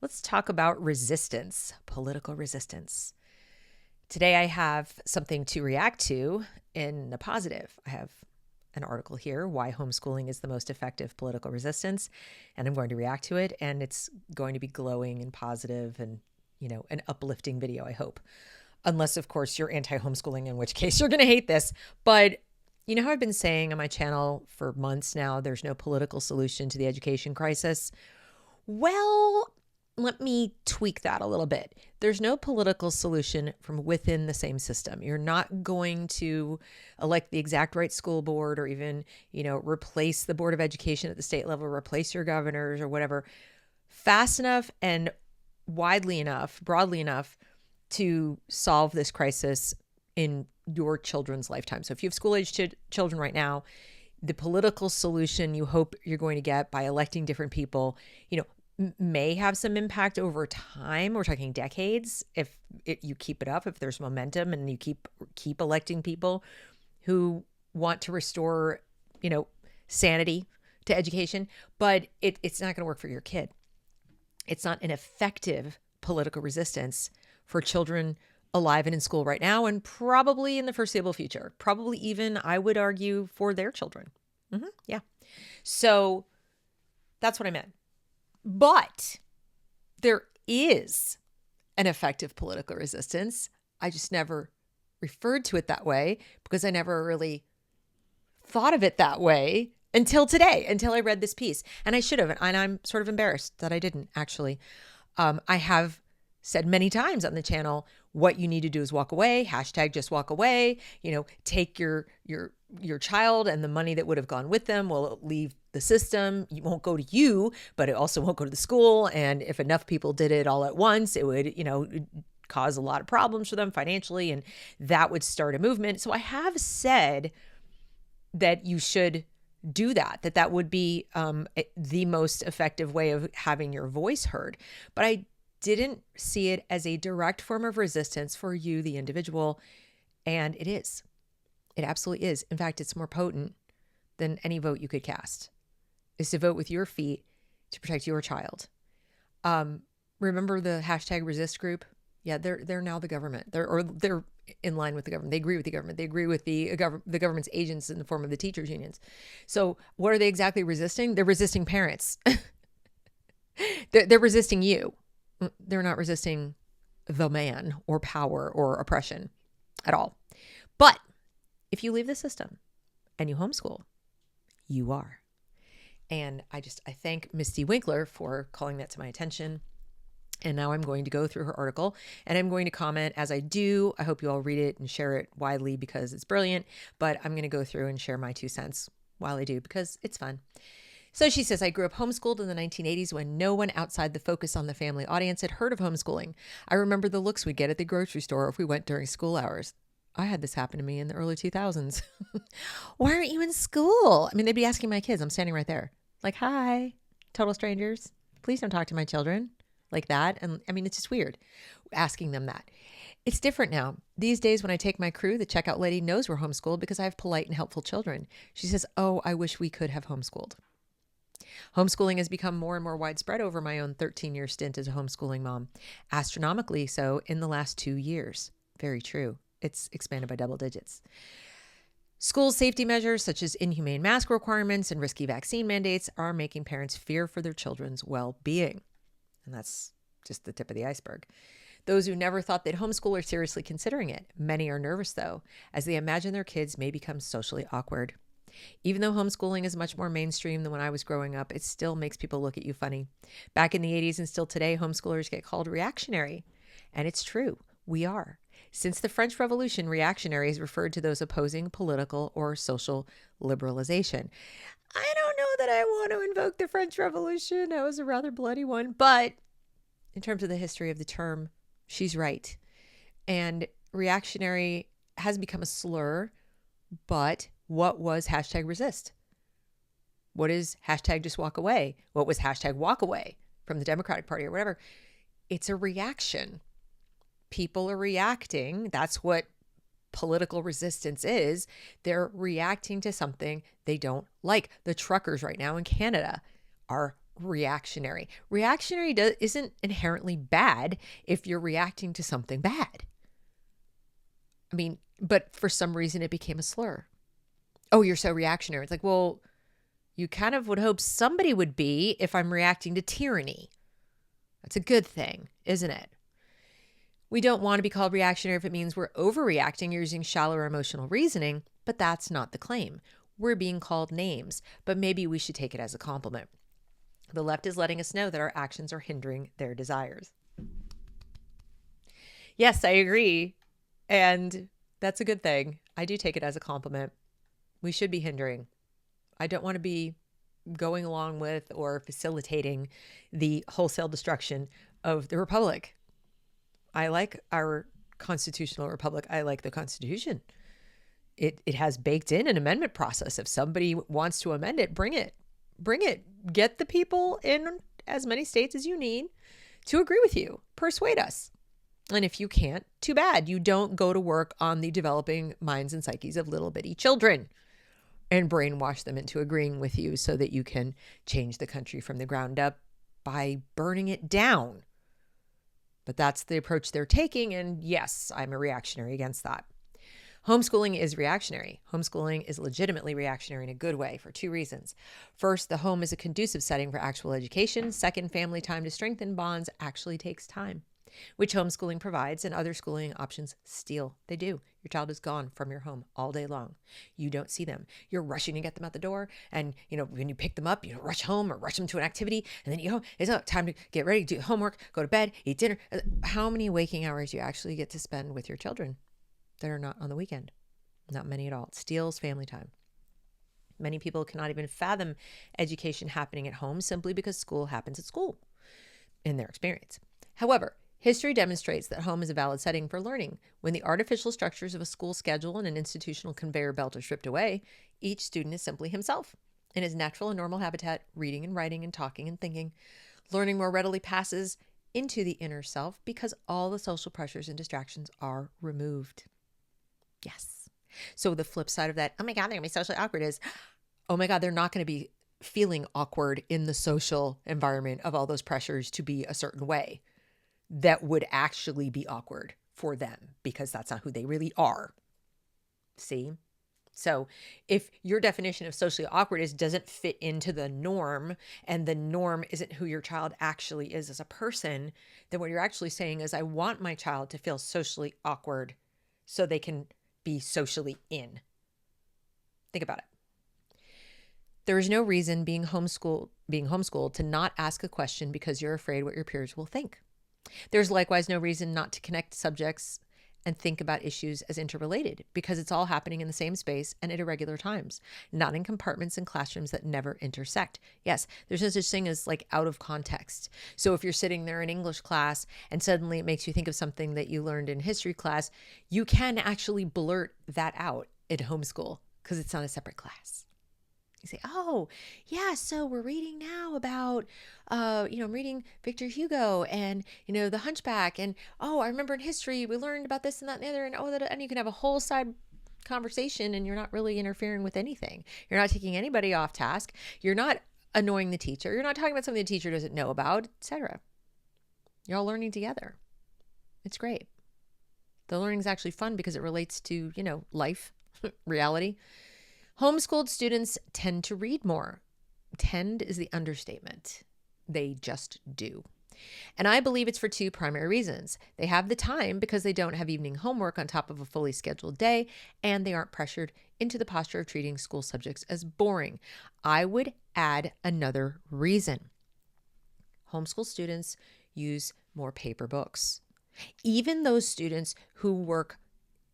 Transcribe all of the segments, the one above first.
Let's talk about resistance, political resistance. Today I have something to react to in the positive. I have an article here, Why Homeschooling is the Most Effective Political Resistance, and I'm going to react to it, and it's going to be glowing and positive and, an uplifting video, I hope. Unless, of course, you're anti-homeschooling, in which case you're going to hate this. But you know how I've been saying on my channel for months now, there's no political solution to the education crisis? Well, let me tweak that a little bit. There's no political solution from within the same system. You're not going to elect the exact right school board or even, replace the Board of Education at the state level, replace your governors or whatever fast enough and broadly enough to solve this crisis in your children's lifetime. So if you have school-aged children right now, the political solution you hope you're going to get by electing different people, may have some impact over time. We're talking decades. If you keep it up, if there's momentum and you keep electing people who want to restore, sanity to education, but it's not going to work for your kid. It's not an effective political resistance for children alive and in school right now, and probably in the foreseeable future. Probably even, I would argue, for their children. Yeah. So that's what I meant. But there is an effective political resistance. I just never referred to it that way because I never really thought of it that way until today, until I read this piece. And I should have, and I'm sort of embarrassed that I didn't actually. I have said many times on the channel, what you need to do is walk away, hashtag just walk away, take your child and the money that would have gone with them will leave the system. It won't go to you, but it also won't go to the school. And if enough people did it all at once, it would, cause a lot of problems for them financially, and that would start a movement. So I have said that you should do that would be the most effective way of having your voice heard. But I didn't see it as a direct form of resistance for you, the individual. And it is. It absolutely is. In fact, it's more potent than any vote you could cast. Is to vote with your feet to protect your child. Remember the hashtag resist group? Yeah, they're now the government. They're in line with the government. They agree with the government. They agree with the government's agents in the form of the teachers unions. So what are they exactly resisting? They're resisting parents. They're resisting you. They're not resisting the man or power or oppression at all. But if you leave the system and you homeschool, you are. And I thank Misty Winkler for calling that to my attention. And now I'm going to go through her article and I'm going to comment as I do. I hope you all read it and share it widely because it's brilliant. But I'm going to go through and share my 2 cents while I do because it's fun. So she says, I grew up homeschooled in the 1980s when no one outside the Focus on the Family audience had heard of homeschooling. I remember the looks we'd get at the grocery store if we went during school hours. I had this happen to me in the early 2000s. Why aren't you in school? I mean, they'd be asking my kids. I'm standing right there. Like, hi, total strangers. Please don't talk to my children like that. And I mean, it's just weird asking them that. It's different now. These days when I take my crew, the checkout lady knows we're homeschooled because I have polite and helpful children. She says, oh, I wish we could have homeschooled. Homeschooling has become more and more widespread over my own 13-year stint as a homeschooling mom. Astronomically so in the last 2 years. Very true. It's expanded by double digits. School safety measures such as inhumane mask requirements and risky vaccine mandates are making parents fear for their children's well-being. And that's just the tip of the iceberg. Those who never thought they'd homeschool are seriously considering it. Many are nervous, though, as they imagine their kids may become socially awkward. Even though homeschooling is much more mainstream than when I was growing up, it still makes people look at you funny. Back in the 80s and still today, homeschoolers get called reactionary. And it's true. We are. Since the French Revolution, reactionaries referred to those opposing political or social liberalization. I don't know that I want to invoke the French Revolution. That was a rather bloody one. But in terms of the history of the term, she's right. And reactionary has become a slur, but what was hashtag resist? What is hashtag just walk away? What was hashtag walk away from the Democratic Party or whatever? It's a reaction. People are reacting. That's what political resistance is. They're reacting to something they don't like. The truckers right now in Canada are reactionary. Reactionary isn't inherently bad if you're reacting to something bad. I mean, but for some reason it became a slur. Oh, you're so reactionary. It's like, well, you kind of would hope somebody would be if I'm reacting to tyranny. That's a good thing, isn't it? We don't want to be called reactionary if it means we're overreacting or using shallow or emotional reasoning, but that's not the claim. We're being called names, but maybe we should take it as a compliment. The left is letting us know that our actions are hindering their desires. Yes, I agree. And that's a good thing. I do take it as a compliment. We should be hindering. I don't want to be going along with or facilitating the wholesale destruction of the republic. I like our constitutional republic. I like the Constitution. It has baked in an amendment process. If somebody wants to amend it, bring it. Bring it. Get the people in as many states as you need to agree with you. Persuade us. And if you can't, too bad. You don't go to work on the developing minds and psyches of little bitty children and brainwash them into agreeing with you so that you can change the country from the ground up by burning it down. But that's the approach they're taking. And yes, I'm a reactionary against that. Homeschooling is reactionary. Homeschooling is legitimately reactionary in a good way for two reasons. First, the home is a conducive setting for actual education. Second, family time to strengthen bonds actually takes time, which homeschooling provides and other schooling options steal. They do. Your child is gone from your home all day long. You don't see them. You're rushing to get them out the door. And, when you pick them up, you rush home or rush them to an activity. And then it's time to get ready, do homework, go to bed, eat dinner. How many waking hours do you actually get to spend with your children that are not on the weekend? Not many at all. It steals family time. Many people cannot even fathom education happening at home simply because school happens at school in their experience. However, history demonstrates that home is a valid setting for learning. When the artificial structures of a school schedule and an institutional conveyor belt are stripped away, each student is simply himself in his natural and normal habitat, reading and writing and talking and thinking. Learning more readily passes into the inner self because all the social pressures and distractions are removed. Yes. So the flip side of that, oh my God, they're going to be socially awkward, is, oh my God, they're not going to be feeling awkward in the social environment of all those pressures to be a certain way that would actually be awkward for them because that's not who they really are. See? So if your definition of socially awkward doesn't fit into the norm and the norm isn't who your child actually is as a person, then what you're actually saying is, I want my child to feel socially awkward so they can be socially in. Think about it. There is no reason being homeschooled to not ask a question because you're afraid what your peers will think. There's likewise no reason not to connect subjects and think about issues as interrelated because it's all happening in the same space and at irregular times, not in compartments and classrooms that never intersect. Yes, there's no such thing as like out of context. So if you're sitting there in English class and suddenly it makes you think of something that you learned in history class, you can actually blurt that out in homeschool because it's not a separate class. You say, oh, yeah, so we're reading now about, I'm reading Victor Hugo and, the Hunchback. And, oh, I remember in history, we learned about this and that and the other. And you can have a whole side conversation and you're not really interfering with anything. You're not taking anybody off task. You're not annoying the teacher. You're not talking about something the teacher doesn't know about, etc. You're all learning together. It's great. The learning is actually fun because it relates to, life, reality. Homeschooled students tend to read more. Tend is the understatement. They just do. And I believe it's for two primary reasons. They have the time because they don't have evening homework on top of a fully scheduled day, and they aren't pressured into the posture of treating school subjects as boring. I would add another reason. Homeschool students use more paper books. Even those students who work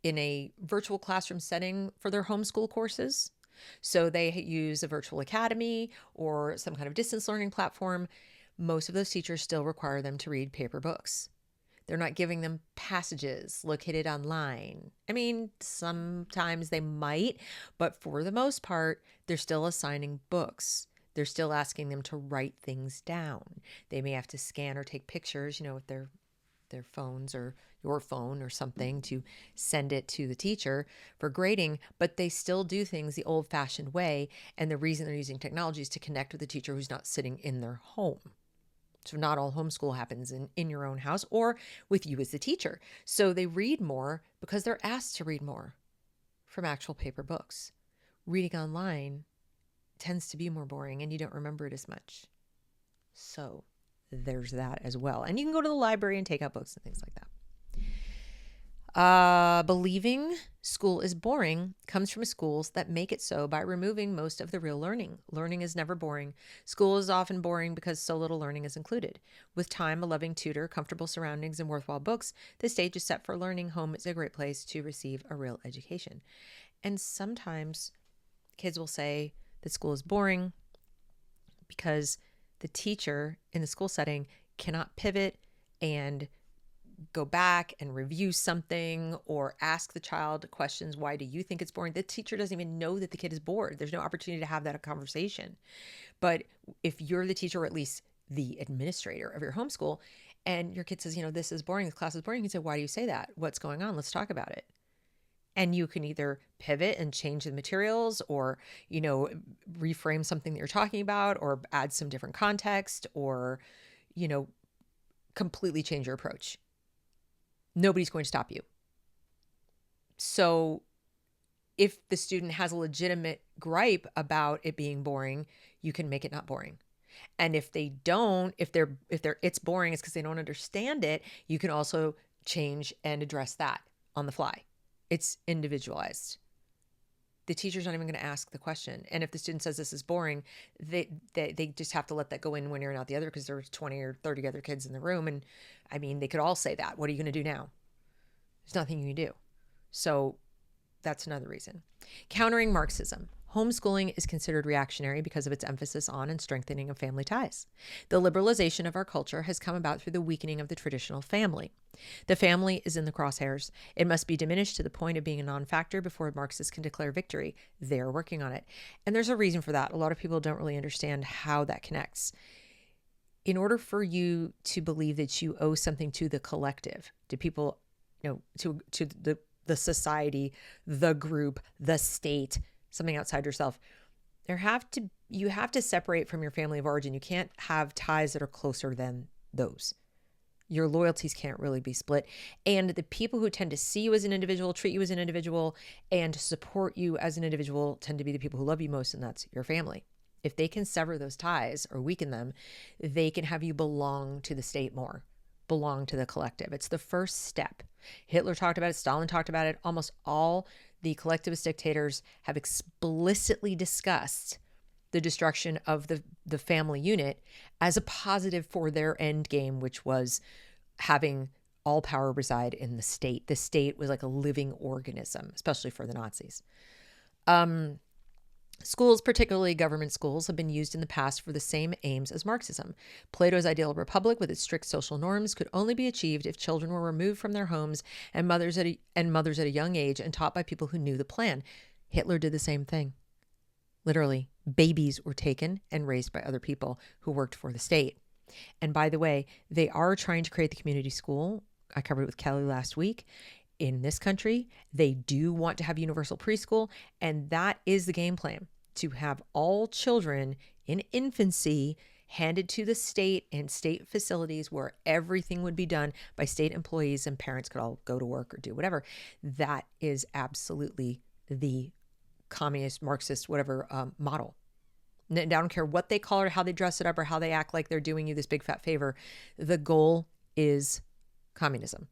in a virtual classroom setting for their homeschool courses. So they use a virtual academy or some kind of distance learning platform. Most of those teachers still require them to read paper books. They're not giving them passages located online. I mean, sometimes they might, but for the most part, they're still assigning books. They're still asking them to write things down. They may have to scan or take pictures, with their their phones or your phone or something to send it to the teacher for grading, but they still do things the old-fashioned way. And the reason they're using technology is to connect with the teacher who's not sitting in their home. So not all homeschool happens in your own house or with you as the teacher. So they read more because they're asked to read more from actual paper books. Reading online tends to be more boring and you don't remember it as much. So there's that as well. And you can go to the library and take out books and things like that. Believing school is boring comes from schools that make it so by removing most of the real learning. Learning is never boring. School is often boring because so little learning is included. With time, a loving tutor, comfortable surroundings, and worthwhile books, the stage is set for learning. Home is a great place to receive a real education. And sometimes kids will say that school is boring because the teacher in the school setting cannot pivot and go back and review something or ask the child questions. Why do you think it's boring? The teacher doesn't even know that the kid is bored. There's no opportunity to have that conversation. But if you're the teacher, or at least the administrator of your homeschool, and your kid says, this is boring, this class is boring, you can say, why do you say that? What's going on? Let's talk about it. And you can either pivot and change the materials or, reframe something that you're talking about or add some different context or, completely change your approach. Nobody's going to stop you. So if the student has a legitimate gripe about it being boring, you can make it not boring. And if they don't, if it's boring, it's because they don't understand it, you can also change and address that on the fly. It's individualized. The teacher's not even going to ask the question. And if the student says this is boring, they just have to let that go in one ear and out the other because there's 20 or 30 other kids in the room. And they could all say that. What are you going to do now? There's nothing you can do. So that's another reason. Countering Marxism. Homeschooling is considered reactionary because of its emphasis on and strengthening of family ties. The liberalization of our culture has come about through the weakening of the traditional family. The family is in the crosshairs. It must be diminished to the point of being a non-factor before Marxists can declare victory. They're working on it. And there's a reason for that. A lot of people don't really understand how that connects. In order for you to believe that you owe something to the collective, to people, to the society, the group, the state, something outside yourself, you have to separate from your family of origin. You can't have ties that are closer than those. Your loyalties can't really be split. And the people who tend to see you as an individual, treat you as an individual, and support you as an individual tend to be the people who love you most, and that's your family. If they can sever those ties or weaken them, they can have you belong to the state more, belong to the collective. It's the first step. Hitler talked about it. Stalin talked about it. Almost all the collectivist dictators have explicitly discussed the destruction of the family unit as a positive for their end game, which was having all power reside in the state. The state was like a living organism, especially for the Nazis. Schools, particularly government schools, have been used in the past for the same aims as Marxism. Plato's ideal republic with its strict social norms could only be achieved if children were removed from their homes and mothers at a young age and taught by people who knew the plan. Hitler did the same thing. Literally, babies were taken and raised by other people who worked for the state. And by the way, they are trying to create the community school. I covered it with Kelly last week. In this country, they do want to have universal preschool, and that is the game plan, to have all children in infancy handed to the state and state facilities where everything would be done by state employees and parents could all go to work or do whatever. That is absolutely the communist, Marxist, whatever model. And I don't care what they call it or how they dress it up or how they act like they're doing you this big fat favor. The goal is communism.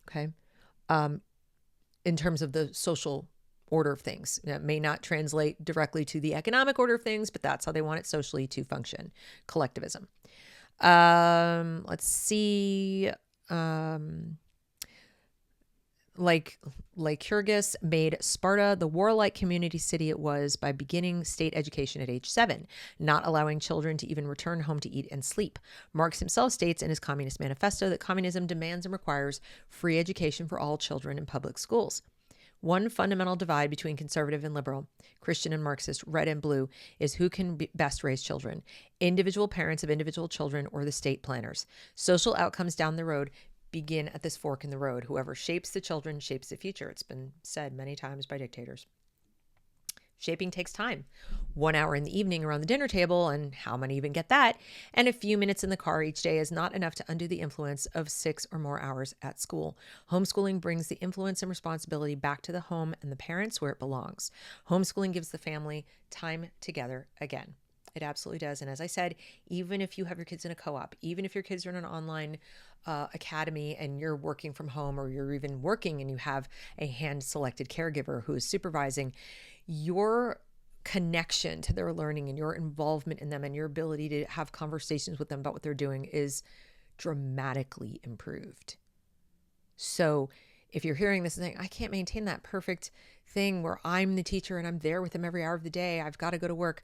Okay. In terms of the social order of things. It may not translate directly to the economic order of things, but that's how they want it socially to function. Collectivism. Let's see. Lycurgus made Sparta the warlike community city it was by beginning state education at age 7, not allowing children to even return home to eat and sleep. Marx himself states in his Communist Manifesto that communism demands and requires free education for all children in public schools. One fundamental divide between conservative and liberal, Christian and Marxist, red and blue, is who can best raise children, individual parents of individual children or the state planners. Social outcomes down the road begin at this fork in the road. Whoever shapes the children shapes the future. It's been said many times by dictators. Shaping takes time. 1 hour in the evening around the dinner table, and how many even get that, and a few minutes in the car each day is not enough to undo the influence of 6 or more hours at school. Homeschooling brings the influence and responsibility back to the home and the parents where it belongs. Homeschooling gives the family time together again. It absolutely does. And as I said, even if you have your kids in a co-op, even if your kids are in an online academy and you're working from home, or you're even working and you have a hand-selected caregiver who is supervising, your connection to their learning and your involvement in them and your ability to have conversations with them about what they're doing is dramatically improved. So if you're hearing this and saying, I can't maintain that perfect thing where I'm the teacher and I'm there with them every hour of the day, I've got to go to work,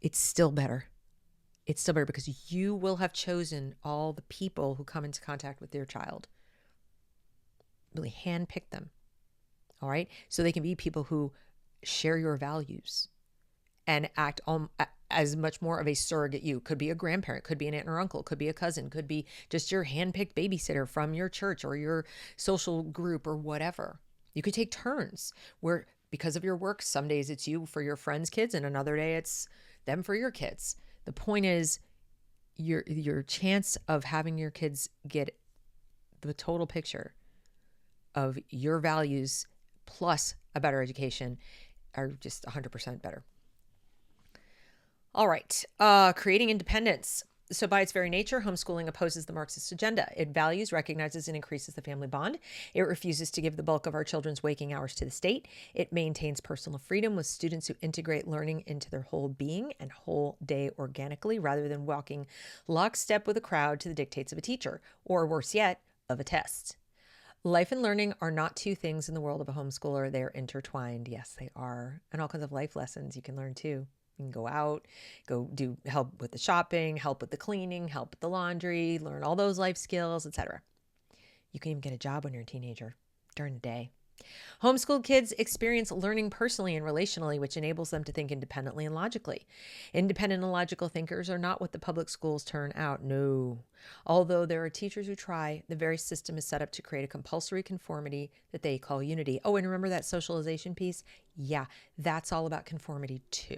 it's still better. It's still better because you will have chosen all the people who come into contact with their child. Really handpick them. All right. So they can be people who share your values and act as much more of a surrogate you. Could be a grandparent, could be an aunt or uncle, could be a cousin, could be just your handpicked babysitter from your church or your social group or whatever. You could take turns where, because of your work, some days it's you for your friends' kids and another day it's them for your kids. The point is your chance of having your kids get the total picture of your values plus a better education are just 100% better. All right. Creating independence. So by its very nature, homeschooling opposes the Marxist agenda. It values, recognizes, and increases the family bond. It refuses to give the bulk of our children's waking hours to the state. It maintains personal freedom with students who integrate learning into their whole being and whole day organically, rather than walking lockstep with a crowd to the dictates of a teacher, or worse yet, of a test. Life and learning are not two things in the world of a homeschooler. They're intertwined. Yes, they are. And all kinds of life lessons you can learn too. You can go out, go do help with the shopping, help with the cleaning, help with the laundry, learn all those life skills, etc. You can even get a job when you're a teenager during the day. Homeschooled kids experience learning personally and relationally, which enables them to think independently and logically. Independent and logical thinkers are not what the public schools turn out. No. Although there are teachers who try, the very system is set up to create a compulsory conformity that they call unity. Oh, and remember that socialization piece? Yeah, that's all about conformity too.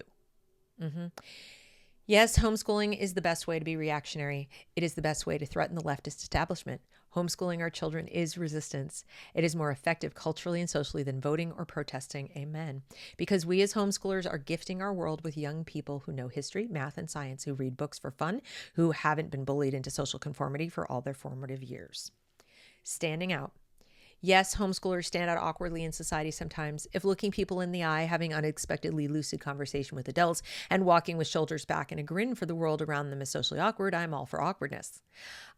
Yes, homeschooling is the best way to be reactionary. It is the best way to threaten the leftist establishment. Homeschooling our children is resistance. It is more effective culturally and socially than voting or protesting. Amen. Because we as homeschoolers are gifting our world with young people who know history, math, and science, who read books for fun, who haven't been bullied into social conformity for all their formative years. Standing out. Yes, homeschoolers stand out awkwardly in society sometimes. If looking people in the eye, having unexpectedly lucid conversation with adults, and walking with shoulders back and a grin for the world around them is socially awkward, I'm all for awkwardness.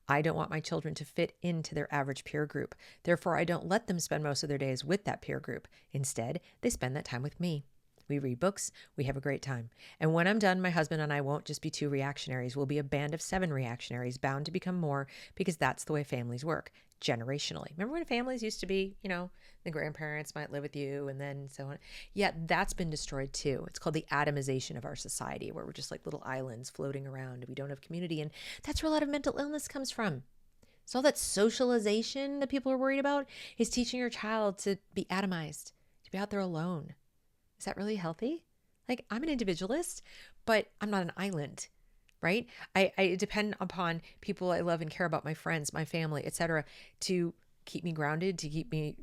I don't want my children to fit into their average peer group. Therefore, I don't let them spend most of their days with that peer group. Instead, they spend that time with me. We read books, we have a great time. And when I'm done, my husband and I won't just be two reactionaries. We'll be a band of 7 reactionaries, bound to become more, because that's the way families work, generationally. Remember when families used to be, the grandparents might live with you and then so on. Yeah, that's been destroyed too. It's called the atomization of our society, where we're just like little islands floating around and we don't have community. And that's where a lot of mental illness comes from. So all that socialization that people are worried about is teaching your child to be atomized, to be out there alone. Is that really healthy? Like, I'm an individualist, but I'm not an island, right? I depend upon people I love and care about, my friends, my family, etc., to keep me grounded, to keep me,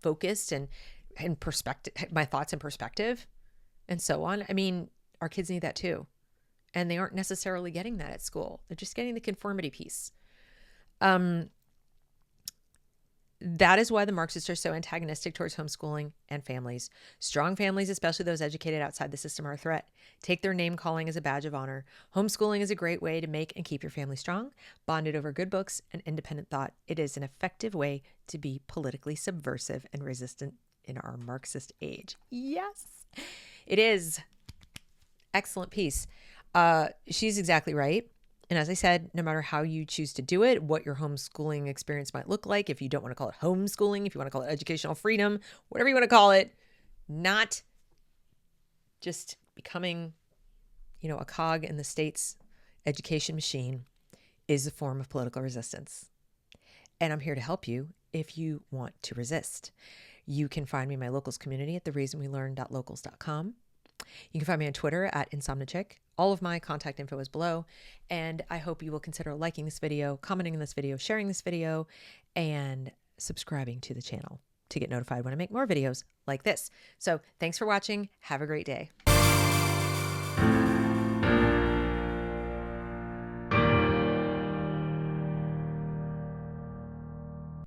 focused and perspective, my thoughts in perspective, and so on. I mean, our kids need that too. And they aren't necessarily getting that at school. They're just getting the conformity piece. That is why the Marxists are so antagonistic towards homeschooling and families. Strong families, especially those educated outside the system, are a threat. Take their name calling as a badge of honor. Homeschooling is a great way to make and keep your family strong, bonded over good books and independent thought. It is an effective way to be politically subversive and resistant in our Marxist age. Yes, it is. Excellent piece. She's exactly right. And as I said, no matter how you choose to do it, what your homeschooling experience might look like, if you don't want to call it homeschooling, if you want to call it educational freedom, whatever you want to call it, not just becoming, a cog in the state's education machine, is a form of political resistance. and I'm here to help you if you want to resist. You can find me in my locals community at thereasonwelearn.locals.com. You can find me on Twitter at Insomnichick. All of my contact info is below, and I hope you will consider liking this video, commenting on this video, sharing this video, and subscribing to the channel to get notified when I make more videos like this. So thanks for watching. Have a great day.